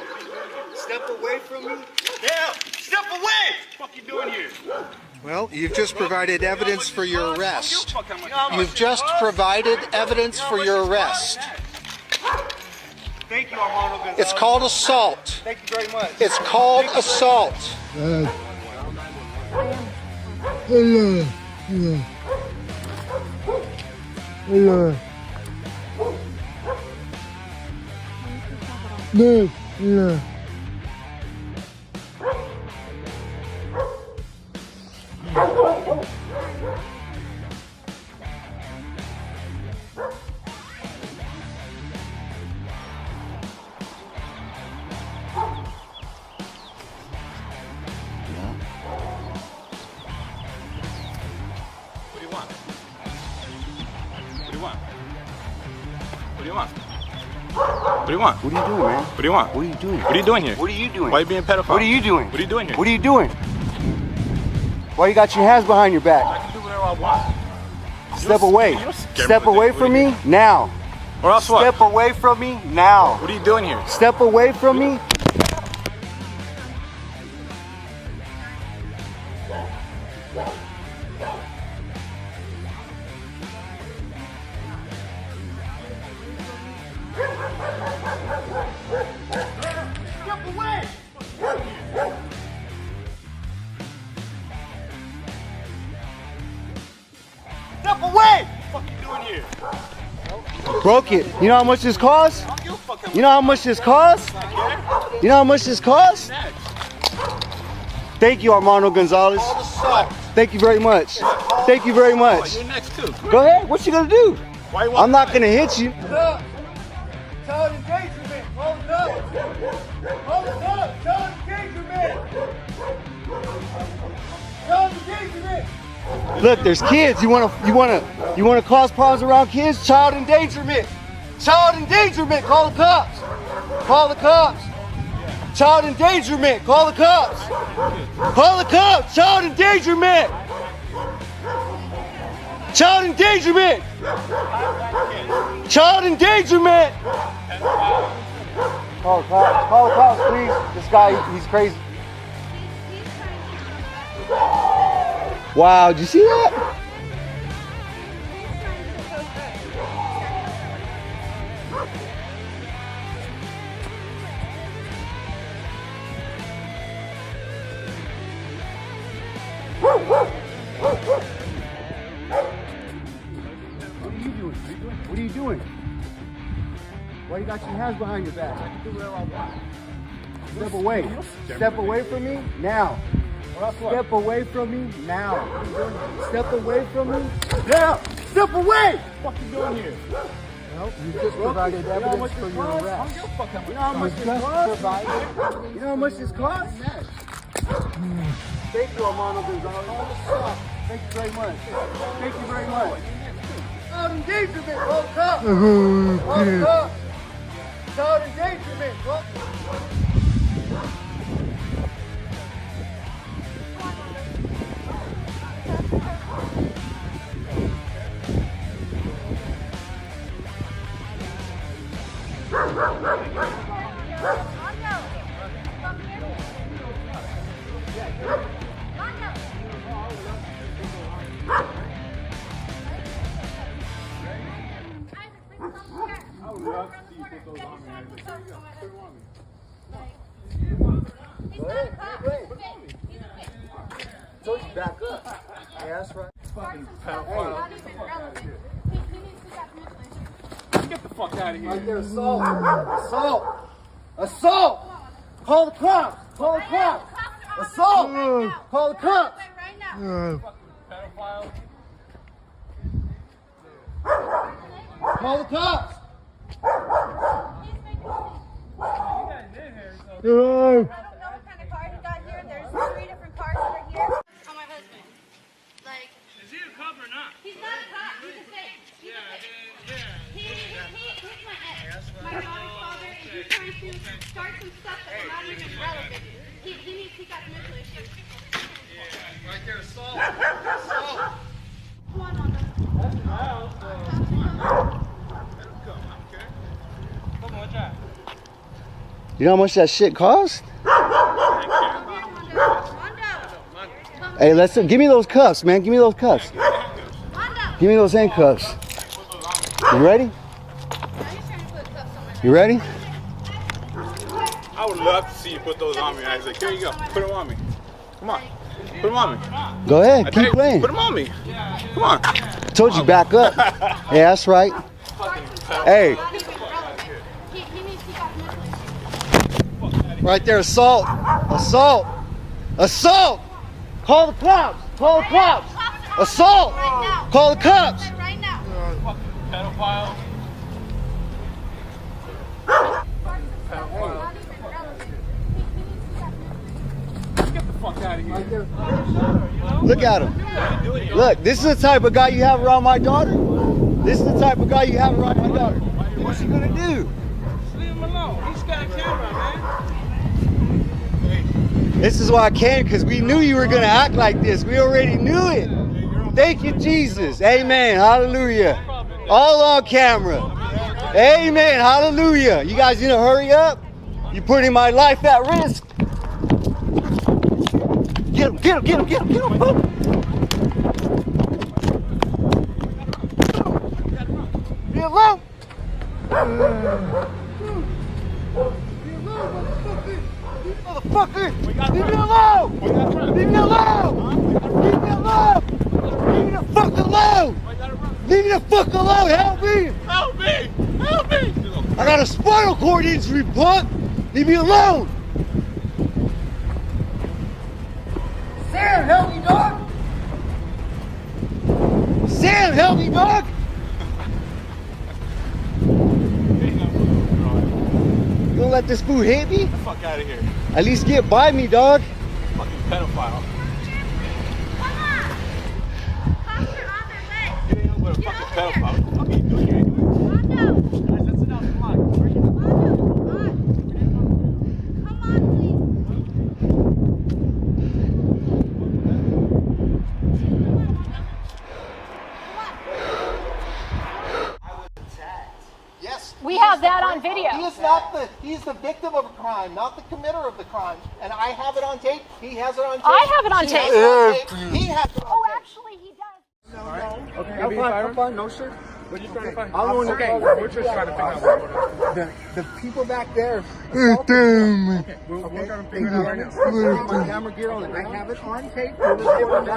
Step away from me now. Step away! What the fuck you doing here? Well, you've just provided evidence for your arrest. You've just Huh? provided evidence for your arrest. Thank you, Armando Gonzalez. It's called assault. Thank you very much. It's called assault. What do you want? What do you want? What do you want? What do you want? What are you doing, man? What do you want? What are you doing? What are you doing here? What are you doing? Why are you being pedophile? What are you doing? What are you doing here? What are you doing? Why you got your hands behind your back? I can do whatever I want. Step away. You don't scare Step me with away this. from me now. Or else what? Step away from me now. What are you doing here? Step away from me. Step away! Step away! What the fuck you doing here? Broke it. You know how much this costs? You know how much this costs? You know how much this costs? Thank you, Armando Gonzalez. Thank you very much. Thank you very much. You're next too. Go ahead. What you gonna do? Why you I'm not gonna hit you. Child endangerment. Hold it up. Hold it up. Child endangerment. Child endangerment. Look, there's kids. You wanna cause problems around kids? Child endangerment. Child endangerment. Call the cops. Call the cops. Child endangerment. Call the cops. Call the cops. Child endangerment. Child endangerment. Child endangerment. Call the cops. Call the cops, please. This guy, he's crazy. Wow, did you see that? What are you doing? Why you got your hands behind your back? I can do whatever I want. Step away. Step away from me now. Step away from me now. Step away from me now. Step away! What the fuck you doing here? Well, you just provided evidence for your arrest. You know how much this costs? You know how much this costs? Thank you, Armando Gonzalez. Thank you very much. Thank you very much. Child endangerment, hold up. Hold up. Child endangerment, hold up. Told you back up. Yeah, that's right. Fucking pedophile. Get the fuck out of here. Right there, assault. Assault. Assault. Call the cops. Call the cops. Assault. Call the cops. Fucking pedophile. Call the cops. I don't know what kind of car he got here. There's 3 different cars over here. On my husband. Like, is he a cop or not? he's not a cop. He's a fake. He's a fake. He's my ex. My daughter's father, and he's trying to start some stuff that's not even relevant. He got mental issues. Yeah, right there, assault. Assault. Come on, Mama. That's your house. Let him come, okay? Come on, Jack. You know how much that shit cost? Hey, give me those cuffs, man. Give me those cuffs. Give me those handcuffs. You ready? You ready? I would love to see you put those on me, Isaac. Here you go. Put them on me. Come on. Put them on me. Go ahead. Keep playing. Put them on me. Come on. Told you back up. Yeah, that's right. Hey. Right there, assault. Assault. Assault. Call the cops. Call the cops. Assault. Call the cops. Right now. Fucking pedophile. Get the fuck out of here. Look at him. Look, this is the type of guy you have around my daughter. This is the type of guy you have around my daughter. What's he gonna do? Leave him alone. He's got a camera, man. This is why I came, because we knew you were gonna act like this. We already knew it. Thank you, Jesus. Amen. Hallelujah. All on camera. Amen. Hallelujah. You guys need to hurry up. You're putting my life at risk. Get him, get him, get him, get him, get him. Be alone. Motherfucker. Leave me alone. Leave me alone. Leave me alone. Leave me the fuck alone. Leave me the fuck alone. Help me. Help me. Help me. I got a spinal cord injury, punk. Leave me alone. Sam, help me, dog. Sam, help me, dog. You gonna let this fool hit me? Get the fuck out of here. At least get by me, dog. Fucking pedophile. Come on. Cops are on their way. You ain't but a fucking pedophile. What the fuck are you doing here anyway? Mondo. Guys, let's sit down. Come on. Mondo, come on. Come on, please. We have have that on video. He is not the, he's the victim of a crime, not the committer of the crime. And I have it on tape. He has it on tape. I have it on tape. He has it on tape. Oh, actually, he does. Okay, I'm fine. No, sir. What are you trying to find? I'm going Okay, we're just trying to figure out what's going on. the people back there. Okay, we're trying to figure it out right now. My camera gear on, and I have it on tape. Everybody's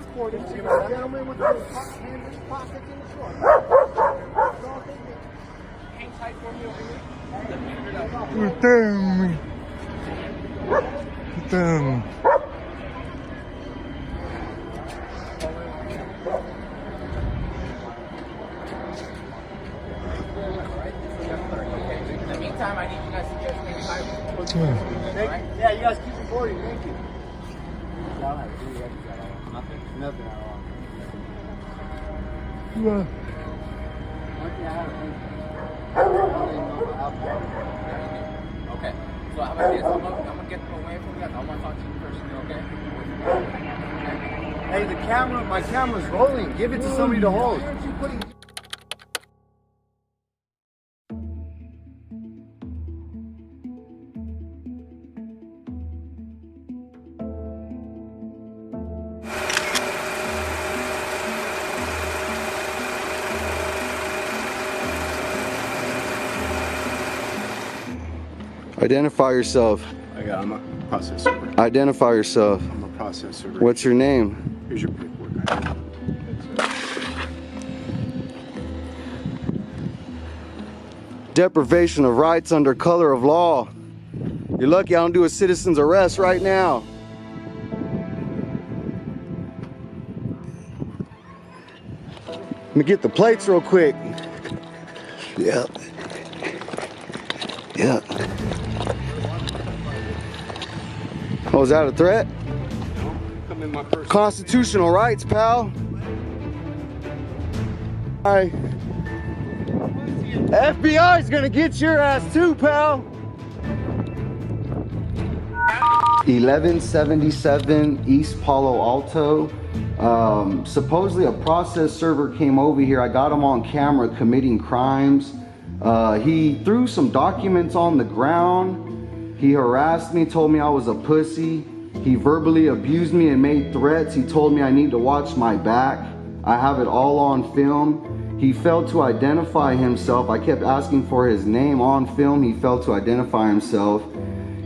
recording. The gentleman with the hands in his pockets in the short. Hang tight for me over here. In the meantime, I need you guys to just make time. Yeah, you guys keep recording. Thank you. Nothing at all. Okay, so how about this? I'm gonna get them away from you. I want to talk to you personally, okay? Hey, my camera's rolling. Give it to somebody to hold. Identify yourself. I'm a process server. Identify yourself. I'm a process server. What's your name? Here's your paperwork. Deprivation of rights under color of law. You're lucky I don't do a citizen's arrest right now. Let me get the plates real quick. Yep. Yep. Oh, is that a threat? Come in my person. Constitutional rights, pal. Hi. FBI's gonna get your ass too, pal. 1177 East Palo Alto. Supposedly a process server came over here. I got him on camera committing crimes. He threw some documents on the ground. He harassed me, told me I was a pussy. He verbally abused me and made threats. He told me I need to watch my back. I have it all on film. He failed to identify himself. I kept asking for his name on film. He failed to identify himself.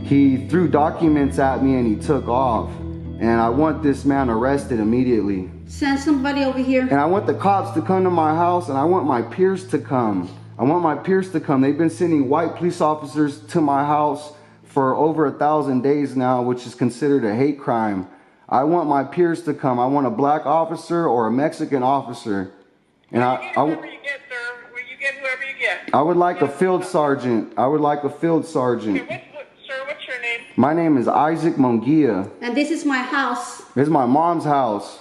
He threw documents at me and he took off. And I want this man arrested immediately. Send somebody over here. And I want the cops to come to my house, and I want my peers to come. I want my peers to come. They've been sending white police officers to my house for over 1,000 days now, which is considered a hate crime. I want my peers to come. I want a black officer or a Mexican officer. And whoever you get, sir. Will you get whoever you get? I would like a field sergeant. I would like a field sergeant. Okay, sir, what's your name? My name is Isaac Mongia. And this is my house. This is my mom's house.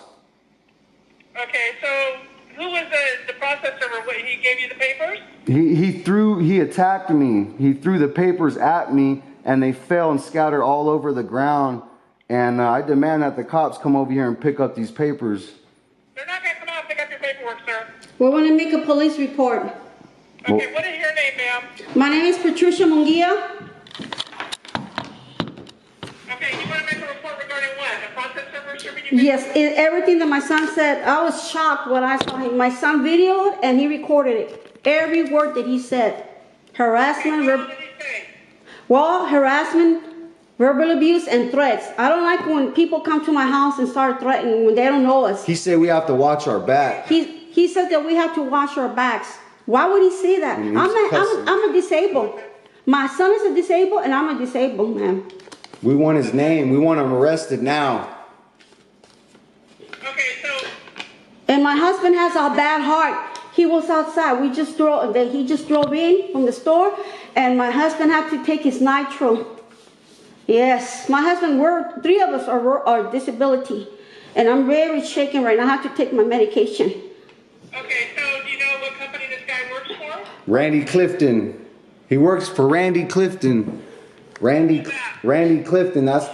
Okay, so who was the process server? What, he gave you the papers? He attacked me. He threw the papers at me, and they fell and scattered all over the ground. And I demand that the cops come over here and pick up these papers. They're not going to come out and pick up your paperwork, sir. We want to make a police report. Okay, what is your name, ma'am? My name is Patricia Mongia. Okay, you want to make a report regarding what? A process server serving you? Yes, everything that my son said, I was shocked when I saw him. My son videoed and he recorded it. Every word that he said. Harassment, harassment, verbal abuse, and threats. I don't like when people come to my house and start threatening when they don't know us. He said we have to watch our back. He said that we have to watch our backs. Why would he say that? I'm a disabled. My son is a disabled and I'm a disabled man. We want his name. We want him arrested now. Okay, so. And my husband has a bad heart. He was outside. He just drove in from the store, and my husband had to take his nitro. Yes, my husband, three of us are disability, and I'm very shaken right now. I have to take my medication. Okay, so do you know what company this guy works for? Randy Clifton. He works for Randy Clifton. Randy Clifton, that's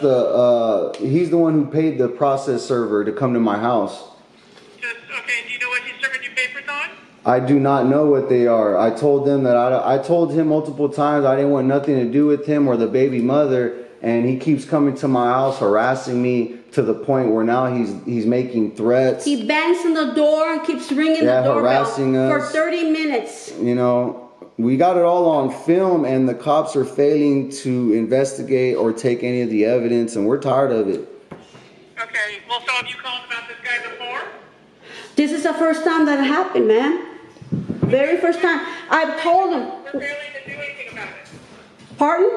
he's the one who paid the process server to come to my house. Okay, do you know what he's serving you papers on? I do not know what they are. I told them that I told him multiple times I didn't want nothing to do with him or the baby mother, and he keeps coming to my house harassing me to the point where now he's making threats. He bangs on the door and keeps ringing the doorbell harassing us for 30 minutes. You know, we got it all on film, and the cops are failing to investigate or take any of the evidence, and we're tired of it. Okay, well, so have you called about this guy before? This is the first time that it happened, man. Very first time. I've told him. We're failing to do anything about it. Pardon?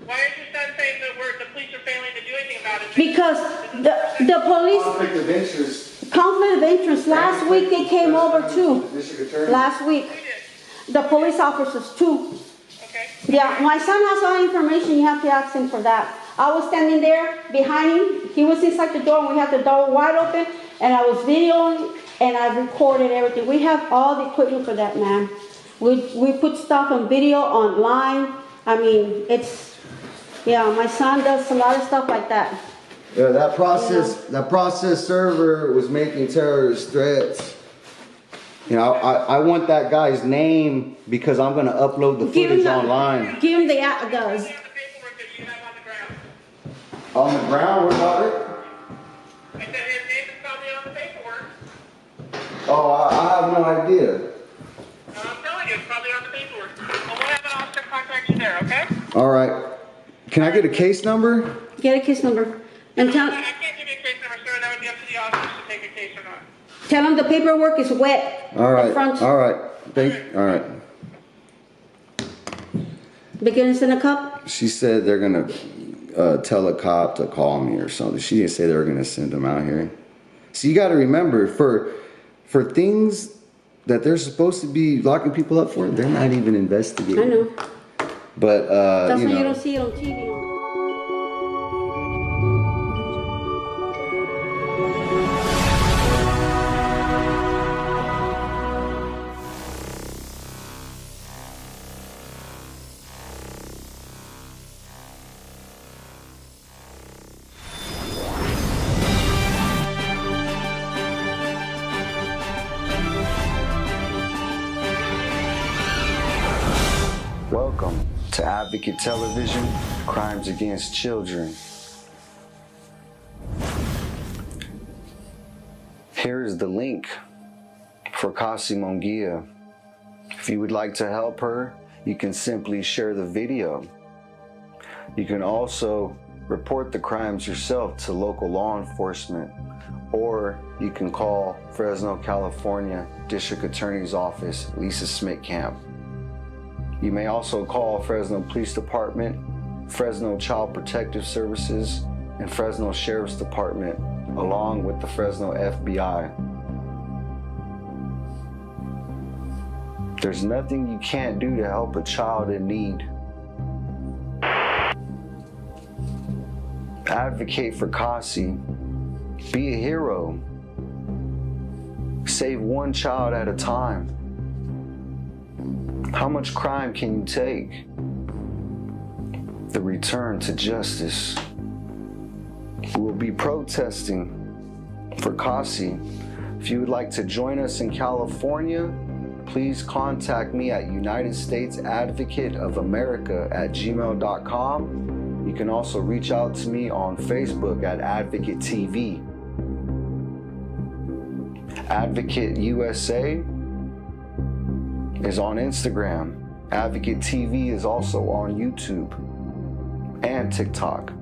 Why is your son saying that the police are failing to do anything about it? Because the police... Conflict of interest. Conflict of interest. Last week they came over too. Last week. The police officers too. Okay. Yeah, my son has all the information. You have to ask him for that. I was standing there behind him. He was inside the door and we had the door wide open, and I was videoing and I recorded everything. We have all the equipment for that, man. We put stuff on video, online. I mean, it's, yeah, my son does a lot of stuff like that. Yeah, that process server was making terrorist threats. You know, I want that guy's name because I'm going to upload the footage online. Give him the On the ground, what about it? I said his name is probably on the paperwork. Oh, I have no idea. I'm telling you, it's probably on the paperwork. Well, we'll have an officer contact you there, okay? All right. Can I get a case number? Get a case number. And tell, I can't give you a case number, sir. That would be up to the officers to take a case or not. tell him the paperwork is wet. All right. The front. All right. All right. Beginnings in a cup? She said they're going to tell a cop to call me or something. She didn't say they were going to send them out here. So you got to remember, for things that they're supposed to be locking people up for, they're not even investigating. I know. But, that's you why know. you don't see it on TV. Welcome to Advocate Television, Crimes Against Children. Here is the link for Caasi Mongia. If you would like to help her, you can simply share the video. You can also report the crimes yourself to local law enforcement, or you can call Fresno, California District Attorney's Office, Lisa Smith Camp. You may also call Fresno Police Department, Fresno Child Protective Services, and Fresno Sheriff's Department, along with the Fresno FBI. There's nothing you can't do to help a child in need. Advocate for Caasi. Be a hero. Save one child at a time. How much crime can you take? The return to justice. We will be protesting for Caasi. If you would like to join us in California, please contact me at UnitedStatesAdvocateOfAmerica@gmail.com. You can also reach out to me on Facebook at Advocate TV. Advocate USA is on Instagram. Advocate TV is also on YouTube and TikTok.